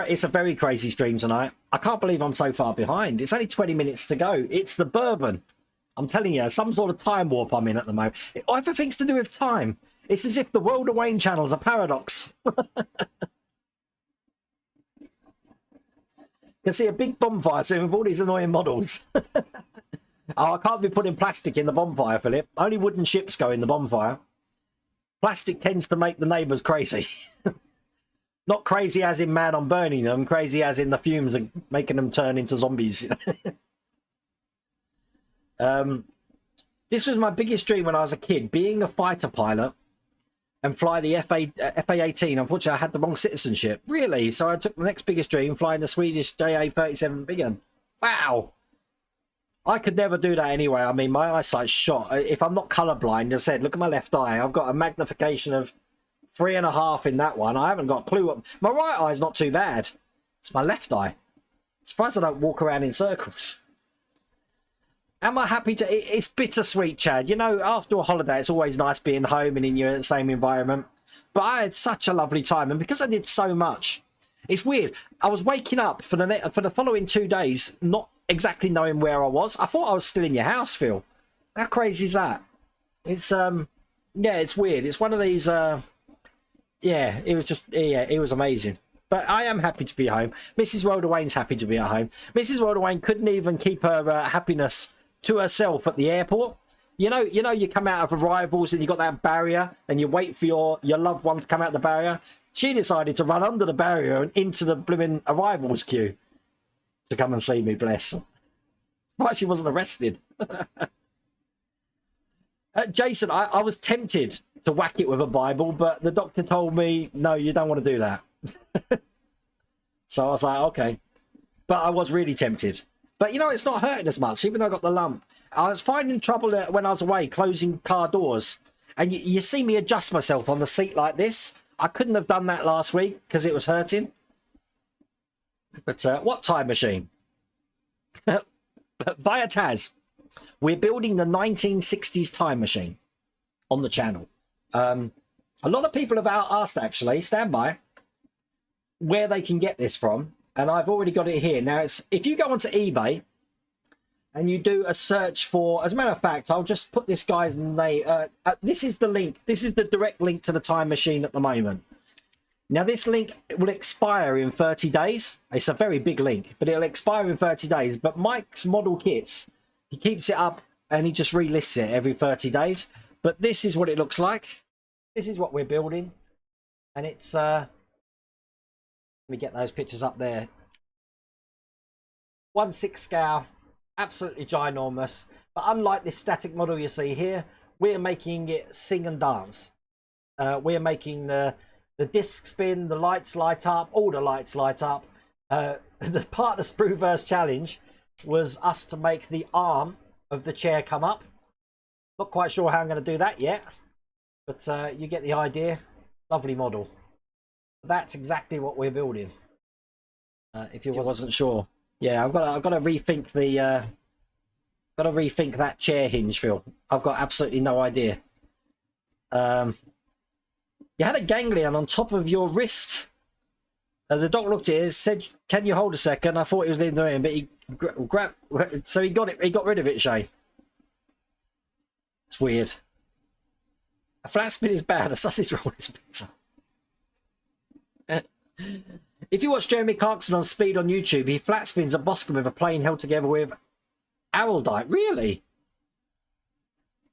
It's a very crazy stream tonight. I can't believe I'm so far behind. It's only 20 minutes to go. It's the bourbon. I'm telling you, some sort of time warp I'm in at the moment. Everything's to do with time. It's as if the World of Wayne channel's a paradox. You can see a big bonfire soon with all these annoying models. Oh, I can't be putting plastic in the bonfire, Philip. Only wooden ships go in the bonfire. Plastic tends to make the neighbours crazy. Not crazy as in mad on burning them, crazy as in the fumes are making them turn into zombies. You know? This was my biggest dream when I was a kid, being a fighter pilot and fly the FA-18. Unfortunately, I had the wrong citizenship. Really? So I took the next biggest dream, flying the Swedish JA-37 Viggen. Wow. I could never do that anyway. I mean, my eyesight's shot. If I'm not colourblind, as I said, look at my left eye. I've got a magnification of 3.5 in that one. I haven't got a clue. My right eye's not too bad. It's my left eye. Surprised I don't walk around in circles. Am I happy to... It's bittersweet, Chad. You know, after a holiday, it's always nice being home and in your same environment. But I had such a lovely time. And because I did so much, it's weird. I was waking up for the following 2 days, not exactly knowing where I was. I thought I was still in your house, Phil. How crazy is that? It's, yeah, it's weird. It's one of these... Yeah, it was just, yeah, it was amazing. But I am happy to be home. Mrs. Welder Wayne's happy to be at home. Mrs. Welder Wayne couldn't even keep her happiness to herself at the airport. You know, you come out of arrivals and you got that barrier and you wait for your loved one to come out the barrier. She decided to run under the barrier and into the blooming arrivals queue to come and see me, bless. Why she wasn't arrested. Jason, I was tempted to whack it with a Bible, but the doctor told me, no, you don't want to do that. So I was like, okay. But I was really tempted. But, you know, it's not hurting as much, even though I got the lump. I was finding trouble when I was away, closing car doors. And you see me adjust myself on the seat like this. I couldn't have done that last week because it was hurting. But what time machine? Via Taz, we're building the 1960s time machine on the channel. A lot of people have asked, actually, stand by, where they can get this from. And I've already got it here. Now, if you go onto eBay and you do a search for, as a matter of fact, I'll just put this guy's name. This is the link. This is the direct link to the time machine at the moment. Now, this link will expire in 30 days. It's a very big link, but it'll expire in 30 days. But Mike's Model Kits, he keeps it up and he just relists it every 30 days. But this is what it looks like. This is what we're building. And it's, let me get those pictures up there. 1/6 scale, absolutely ginormous. But unlike this static model you see here, we're making it sing and dance. We're making the disc spin, the lights light up, all the lights light up. The part of the Brewverse challenge was us to make the arm of the chair come up. Not quite sure how I'm going to do that yet, but you get the idea. Lovely model. That's exactly what we're building. If you wasn't sure, yeah, I've got to rethink the that chair hinge, Phil. I've got absolutely no idea. You had a ganglion on top of your wrist. The doc looked at it, said, "Can you hold a second?" I thought he was leaving the room, but he grabbed. So he got it. He got rid of it, Shane. It's weird. A flat spin is bad. A sausage roll is better. If you watch Jeremy Clarkson on Speed on YouTube, he flat spins a Boscombe with a plane held together with araldite. Really?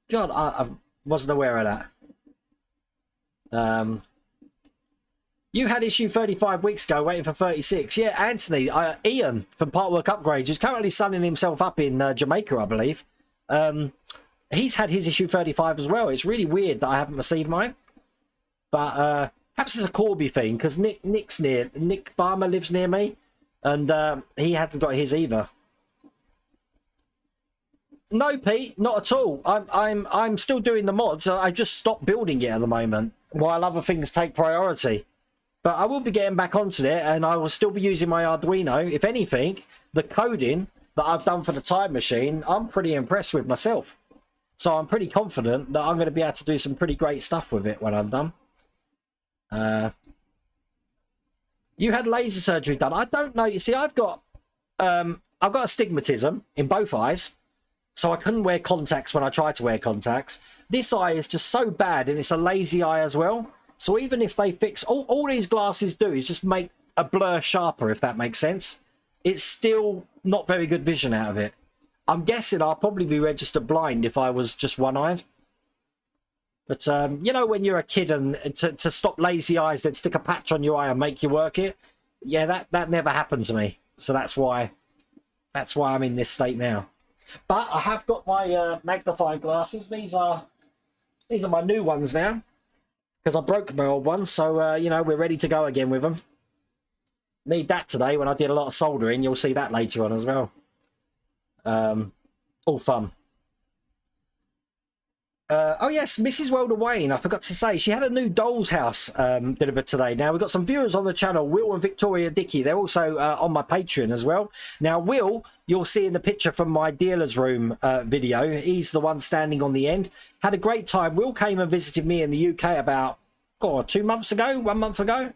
God, I wasn't aware of that. You had issue 35 weeks ago, waiting for 36. Yeah, Anthony, Ian from Partwork Upgrades, who's currently sunning himself up in Jamaica, I believe. He's had his issue 35 as well. It's really weird that I haven't received mine. But perhaps it's a Corby thing, because Nick Barmer lives near me, and he hasn't got his either. No, Pete, not at all. I'm still doing the mods. I just stopped building it at the moment while other things take priority. But I will be getting back onto it, and I will still be using my Arduino. If anything, the coding that I've done for the time machine, I'm pretty impressed with myself. So I'm pretty confident that I'm going to be able to do some pretty great stuff with it when I'm done. You had laser surgery done. I don't know. You see, I've got astigmatism in both eyes, so I couldn't wear contacts when I tried to wear contacts. This eye is just so bad, and it's a lazy eye as well. So even if they fix all these glasses do is just make a blur sharper, if that makes sense. It's still not very good vision out of it. I'm guessing I'll probably be registered blind if I was just one-eyed. But you know, when you're a kid and to stop lazy eyes, they'd stick a patch on your eye and make you work it. Yeah, that never happened to me. So that's why I'm in this state now. But I have got my magnifying glasses. These are my new ones now, because I broke my old ones. So you know, we're ready to go again with them. Need that today when I did a lot of soldering. You'll see that later on as well. All fun. Oh yes, Mrs. Welder Wayne, I forgot to say, she had a new doll's house delivered today. Now, we've got some viewers on the channel, Will and Victoria Dickey. They're also on my Patreon as well. Now, Will, you'll see in the picture from my dealer's room video. He's the one standing on the end. Had a great time. Will came and visited me in the UK about, 2 months ago, 1 month ago.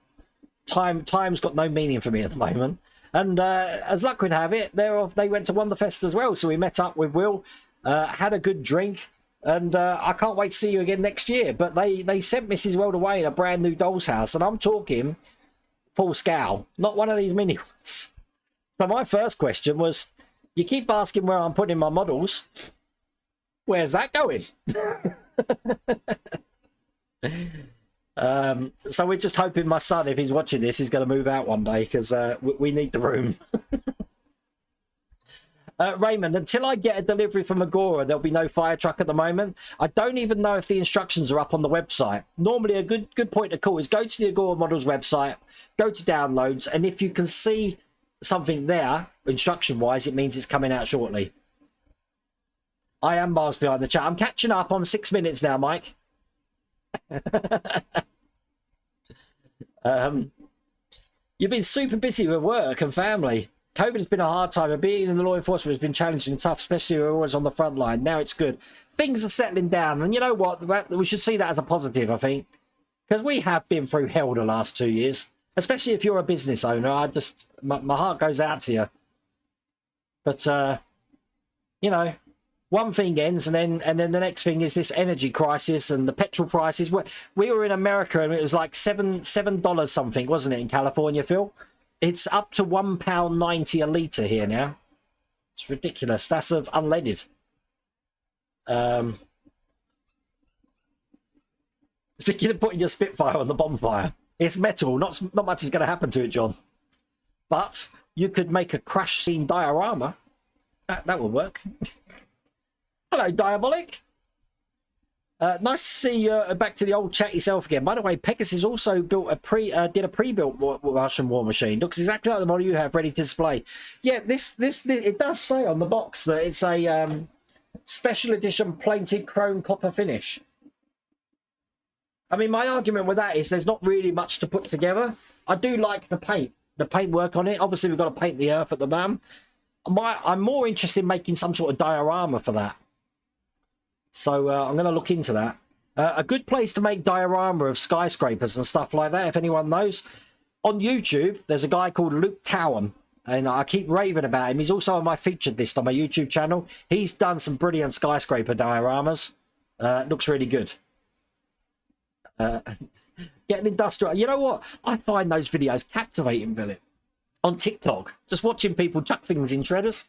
Time's got no meaning for me at the moment. And as luck would have it, they went to Wonderfest as well. So we met up with Will, had a good drink. And I can't wait to see you again next year. But they sent Mrs. Welder Wayne a brand new doll's house. And I'm talking full scale, not one of these mini ones. So my first question was, you keep asking where I'm putting my models. Where's that going? So we're just hoping my son, if he's watching this, is going to move out one day, because we need the room. Raymond, until I get a delivery from Agora, there'll be no fire truck at the moment. I don't even know if the instructions are up on the website. Normally, a good point to call is go to the Agora Models website, go to downloads, and if you can see something there, instruction-wise, it means it's coming out shortly. I am Mars behind the chat. I'm catching up. I'm 6 minutes now, Mike. You've been super busy with work and family. COVID has been a hard time, and being in the law enforcement has been challenging and tough, especially when we're always on the front line. Now it's good. Things are settling down, and you know what? We should see that as a positive, I think, because we have been through hell the last 2 years, especially if you're a business owner. My heart goes out to you. But, you know, one thing ends, and then the next thing is this energy crisis and the petrol prices. We were in America, and it was like $7 something, wasn't it, in California, Phil? It's up to £1.90 a litre here now. It's ridiculous. That's of unleaded. Thinking of putting your Spitfire on the bonfire. It's metal. Not much is going to happen to it, John. But you could make a crash scene diorama. That would work. Hello, Diabolic. Nice to see you back to the old chat yourself again. By the way, Pegasus also built did a pre-built Russian war machine. Looks exactly like the model you have ready to display. Yeah, this it does say on the box that it's a special edition painted chrome copper finish. I mean, my argument with that is there's not really much to put together. I do like the paint work on it. Obviously, we've got to paint the earth at the moment. I'm more interested in making some sort of diorama for that. So I'm going to look into that. A good place to make diorama of skyscrapers and stuff like that, if anyone knows. On YouTube, there's a guy called Luke Towan, and I keep raving about him. He's also on my featured list on my YouTube channel. He's done some brilliant skyscraper dioramas. Looks really good. Getting industrial. You know what? I find those videos captivating, Philip. On TikTok. Just watching people chuck things in shredders.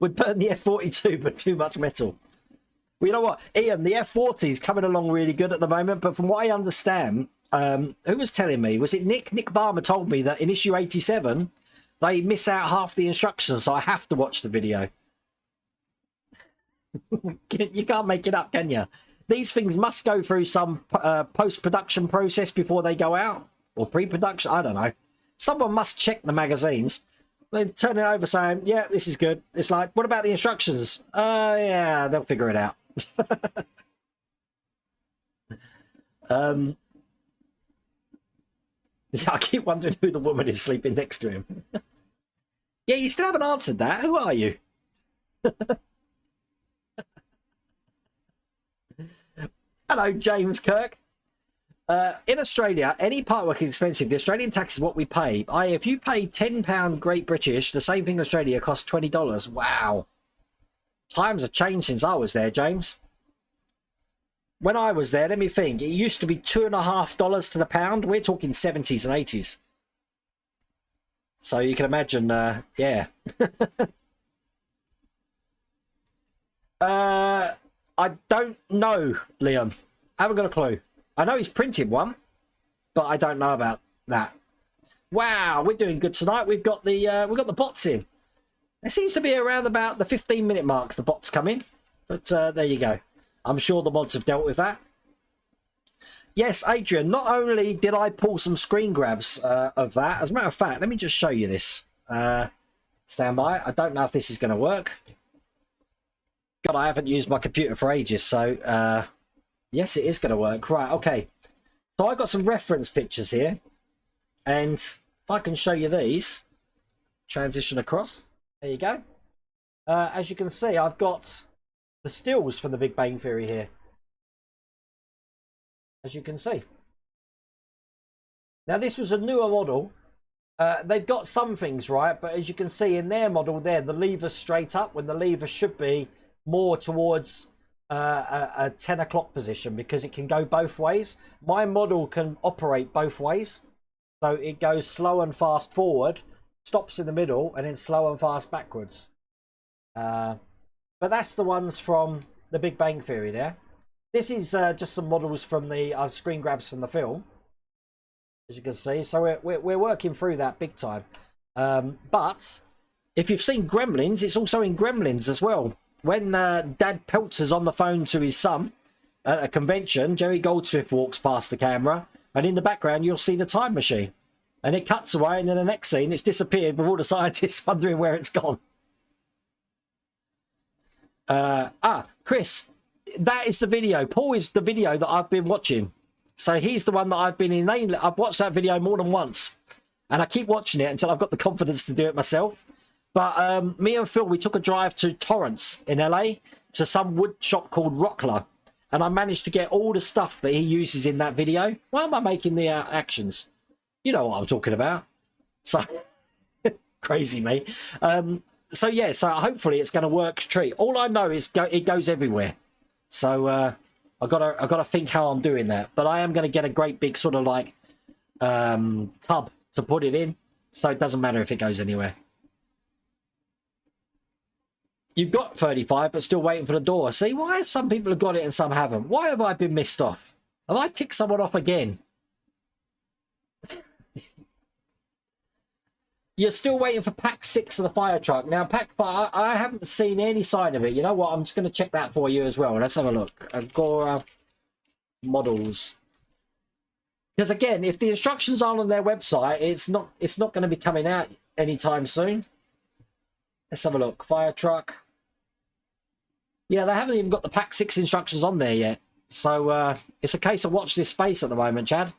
Would burn the F-42, but too much metal. Well, you know what, Ian, the F-40 is coming along really good at the moment, but from what I understand, who was telling me? Was it Nick? Nick Barmer told me that in issue 87, they miss out half the instructions, so I have to watch the video. You can't make it up, can you? These things must go through some post-production process before they go out, or pre-production, I don't know. Someone must check the magazines. Then turn it over saying, yeah, this is good. It's like, what about the instructions? Yeah, they'll figure it out. Yeah, I keep wondering who the woman is sleeping next to him. Yeah, you still haven't answered that. Who are you? Hello, James Kirk. In Australia, any part work is expensive. The Australian tax is what we pay. If you pay £10 Great British, the same thing in Australia costs $20. Wow. Times have changed since I was there, James. When I was there, let me think. It used to be $2.50 to the pound. We're talking 70s and 80s. So you can imagine, yeah. I don't know, Liam. I haven't got a clue. I know he's printed one, but I don't know about that. Wow, we're doing good tonight. We've got the bots in. It seems to be around about the 15-minute mark the bots come in, but there you go. I'm sure the mods have dealt with that. Yes, Adrian, not only did I pull some screen grabs of that, as a matter of fact, let me just show you this. Stand by. I don't know if this is going to work. God, I haven't used my computer for ages, so yes, it is going to work. Right, okay. So I got some reference pictures here, and if I can show you these, transition across. There you go. As you can see, I've got the stills from the Big Bang Theory here. As you can see. Now, this was a newer model. They've got some things right, but as you can see in their model there, the lever's straight up when the lever should be more towards a 10 o'clock position, because it can go both ways. My model can operate both ways. So it goes slow and fast forward, stops in the middle, and then slow and fast backwards. But that's the ones from the Big Bang Theory there. This is just some models from the screen grabs from the film, as you can see. So we're working through that big time. But if you've seen Gremlins, it's also in Gremlins as well. When Dad Peltzer's on the phone to his son at a convention, Jerry Goldsmith walks past the camera, and in the background you'll see the time machine. And it cuts away, and then the next scene, it's disappeared with all the scientists wondering where it's gone. Chris, that is the video. Paul is the video that I've been watching. So he's the one that I've been in. I've watched that video more than once. And I keep watching it until I've got the confidence to do it myself. But me and Phil, we took a drive to Torrance in LA to some wood shop called Rockler. And I managed to get all the stuff that he uses in that video. Why am I making the actions? You know what I'm talking about. So, crazy me. So yeah, so hopefully it's going to work treat. All I know is it goes everywhere. So I gotta think how I'm doing that. But I am going to get a great big sort of like tub to put it in, so it doesn't matter if it goes anywhere. You've got 35, but still waiting for the door. See, why have some people have got it and some haven't? Why have I been missed off? Have I ticked someone off again? You're still waiting for pack 6 of the fire truck. Now, pack 5, I haven't seen any sign of it. You know what? I'm just going to check that for you as well. Let's have a look. Agora models. Because again, if the instructions aren't on their website, it's not going to be coming out anytime soon. Let's have a look. Fire truck. Yeah, they haven't even got the pack 6 instructions on there yet. So it's a case of watch this space at the moment, Chad.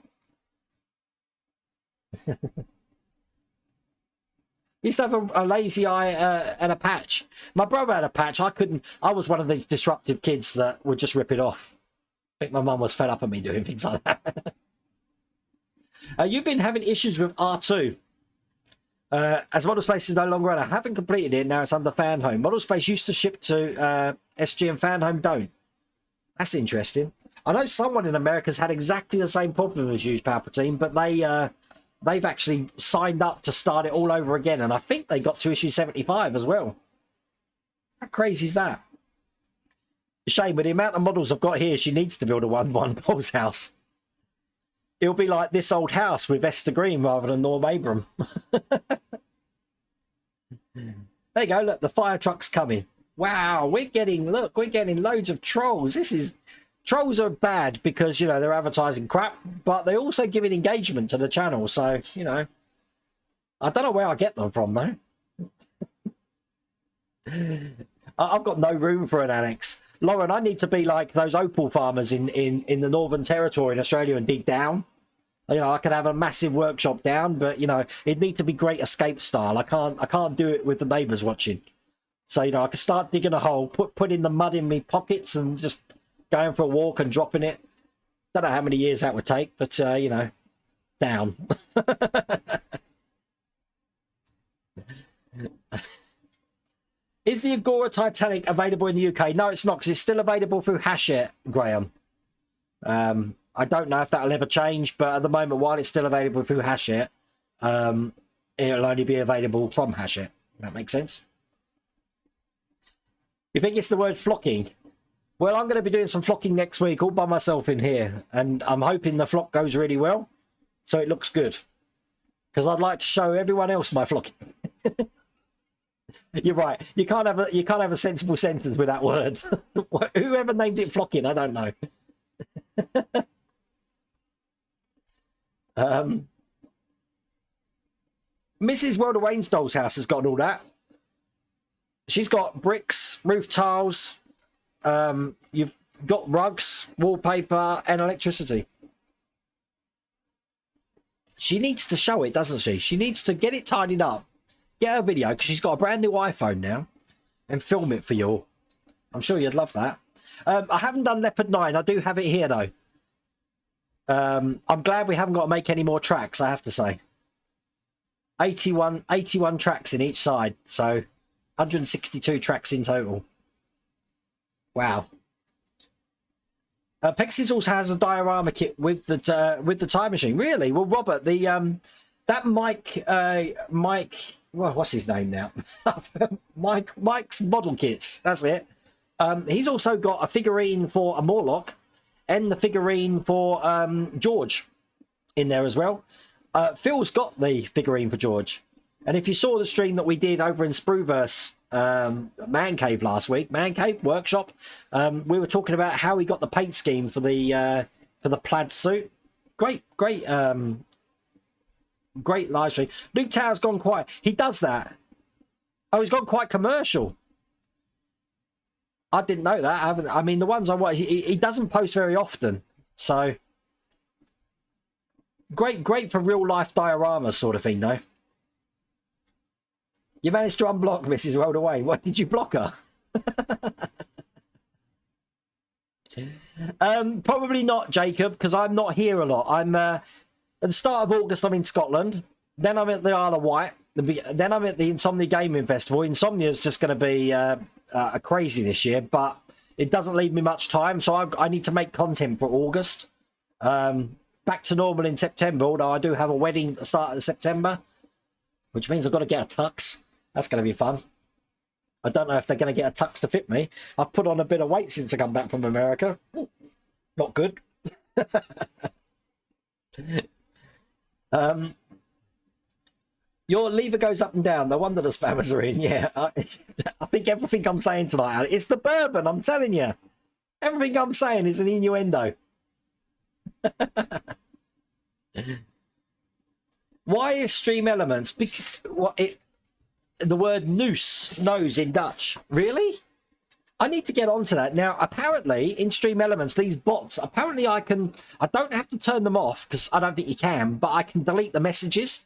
Used to have a lazy eye and a patch. My brother had a patch. I was one of these disruptive kids that would just rip it off. I think my mum was fed up at me doing things like that. You've been having issues with R2. As Model Space is no longer on, I haven't completed it. Now it's under Fan Home. Model Space used to ship to SG and Fan Home don't. That's interesting. I know someone in America's had exactly the same problem as you, Palpatine, but they've actually signed up to start it all over again, and I think they got to issue 75 as well. How crazy is that? Shame, with the amount of models I've got here, she needs to build a 1-1 doll's house. It'll be like this old house with Esther Green rather than Norm Abram. There you go, look, the fire truck's coming. Wow, we're getting loads of trolls. Trolls are bad because, you know, they're advertising crap, but they're also giving engagement to the channel. So, you know, I don't know where I get them from, though. I've got no room for an annex. Lauren, I need to be like those opal farmers in the Northern Territory in Australia and dig down. You know, I could have a massive workshop down, but, you know, it'd need to be Great Escape style. I can't do it with the neighbours watching. So, you know, I could start digging a hole, putting the mud in my pockets and just going for a walk and dropping it. Don't know how many years that would take, but, you know, down. Is the Agora Titanic available in the UK? No, it's not, because it's still available through Hachette, Graham. I don't know if that'll ever change, but at the moment, while it's still available through Hachette, it'll only be available from Hachette. That makes sense? You think it's the word flocking? Well, I'm going to be doing some flocking next week all by myself in here, and I'm hoping the flock goes really well, so it looks good, because I'd like to show everyone else my flocking. You're right. You can't have a sensible sentence with that word. Whoever named it flocking, I don't know. Mrs. World of Wayne's doll's house has got all that. She's got bricks, roof tiles. You've got rugs, wallpaper, and electricity. She needs to show it, doesn't she? She needs to get it tidied up. Get her video, because she's got a brand new iPhone now, and film it for you all. I'm sure you'd love that. I haven't done Leopard 9. I do have it here, though. I'm glad we haven't got to make any more tracks, I have to say. 81 tracks in each side, so 162 tracks in total. Wow. Pexis also has a diorama kit with the time machine. Really? Well, Robert, that Mike, well, what's his name now? Mike's model kits. That's it. He's also got a figurine for a Morlock and the figurine for George in there as well. Phil's got the figurine for George. And if you saw the stream that we did over in Spruverse Man Cave last week, Man Cave Workshop, we were talking about how he got the paint scheme for the plaid suit. Great live stream. Luke Tower's gone quiet. He does that. Oh, he's gone quite commercial. I didn't know that. I mean, the ones I watch, he doesn't post very often. So great for real life dioramas sort of thing, though. You managed to unblock Mrs. World Away. What did you block her? Probably not, Jacob, because I'm not here a lot. I'm at the start of August. I'm in Scotland. Then I'm at the Isle of Wight. Then I'm at the Insomnia Gaming Festival. Insomnia is just going to be a crazy this year, but it doesn't leave me much time, so I need to make content for August. Back to normal in September, although I do have a wedding at the start of September, which means I've got to get a tux. That's going to be fun. I don't know if they're going to get a tux to fit me. I've put on a bit of weight since I come back from America. Not good. Your lever goes up and down. No wonder the spammers are in. Yeah, I think everything I'm saying tonight, it's the bourbon, I'm telling you. Everything I'm saying is an innuendo. Why is Stream Elements? The word nose in Dutch. Really? I need to get onto that. Now, apparently, in Stream Elements, these bots, apparently I don't have to turn them off, because I don't think you can, but I can delete the messages.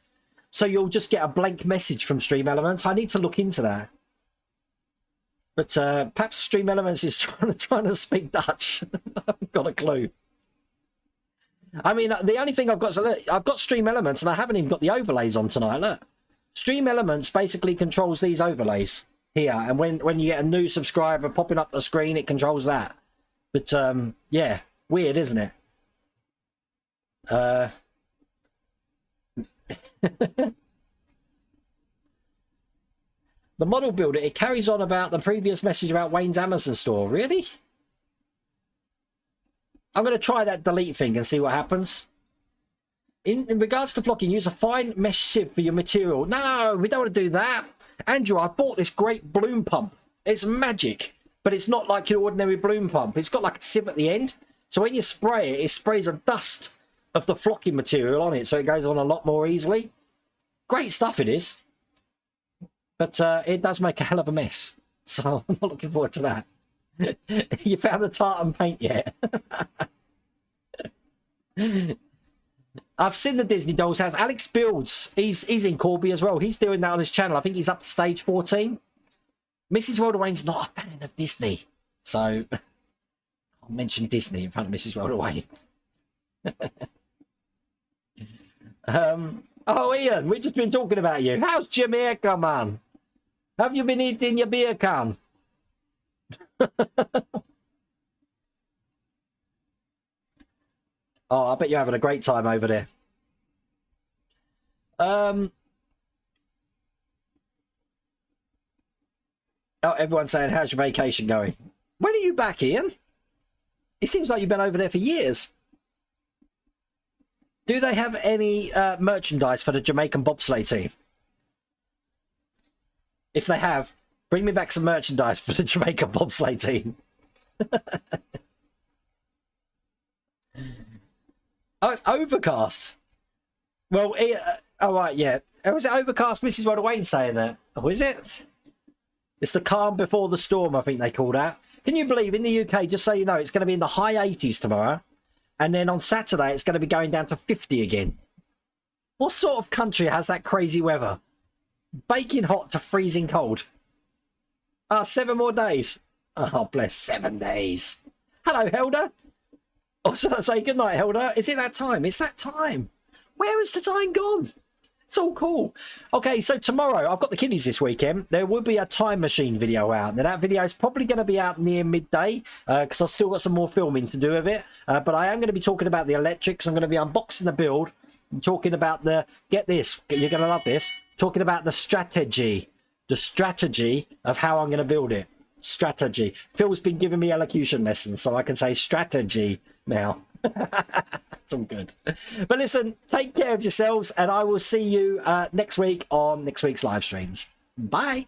So you'll just get a blank message from Stream Elements. I need to look into that. But perhaps Stream Elements is trying to speak Dutch. I haven't got a clue. I mean, the only thing I've got is, look, I've got Stream Elements and I haven't even got the overlays on tonight. Look, Stream Elements basically controls these overlays here. And when you get a new subscriber popping up the screen, it controls that. But yeah, weird, isn't it? The model builder, it carries on about the previous message about Wayne's Amazon store. Really? I'm going to try that delete thing and see what happens. In regards to flocking, use a fine mesh sieve for your material. No, we don't want to do that. Andrew, I bought this great bloom pump. It's magic, but it's not like your ordinary bloom pump. It's got like a sieve at the end. So when you spray it, it sprays a dust of the flocking material on it, so it goes on a lot more easily. Great stuff it is. But it does make a hell of a mess. So I'm not looking forward to that. You found the tartan paint yet? I've seen the Disney Dolls House. Alex Builds, he's in Corby as well. He's doing that on his channel. I think he's up to stage 14. Mrs. World Wayne's not a fan of Disney. So I'll mention Disney in front of Mrs. World Wayne. Oh, Ian, we've just been talking about you. How's Jamaica, man? Have you been eating your beer can? Oh, I bet you're having a great time over there. Oh, everyone's saying, how's your vacation going? When are you back, Ian? It seems like you've been over there for years. Do they have any merchandise for the Jamaican bobsleigh team? If they have, bring me back some merchandise for the Jamaican bobsleigh team. Oh, it's overcast. Well, oh, right, yeah. Was it overcast? Mrs. Rhoda Wayne saying that. Oh, is it? It's the calm before the storm, I think they call that. Can you believe in the UK, just so you know, it's going to be in the high 80s tomorrow. And then on Saturday, it's going to be going down to 50 again. What sort of country has that crazy weather? Baking hot to freezing cold. 7 more days. Oh, bless. 7 days. Hello, Helder. Oh, should I say goodnight, Helder? Is it that time? It's that time. Where has the time gone? It's all cool. Okay, so tomorrow, I've got the kiddies this weekend. There will be a time machine video out. Now, that video is probably going to be out near midday because I've still got some more filming to do with it. But I am going to be talking about the electrics. I'm going to be unboxing the build and talking about the, get this, you're going to love this, talking about the strategy of how I'm going to build it. Strategy. Phil's been giving me elocution lessons, so I can say strategy now. It's all good. But listen, take care of yourselves, and I will see you next week on next week's live streams. Bye.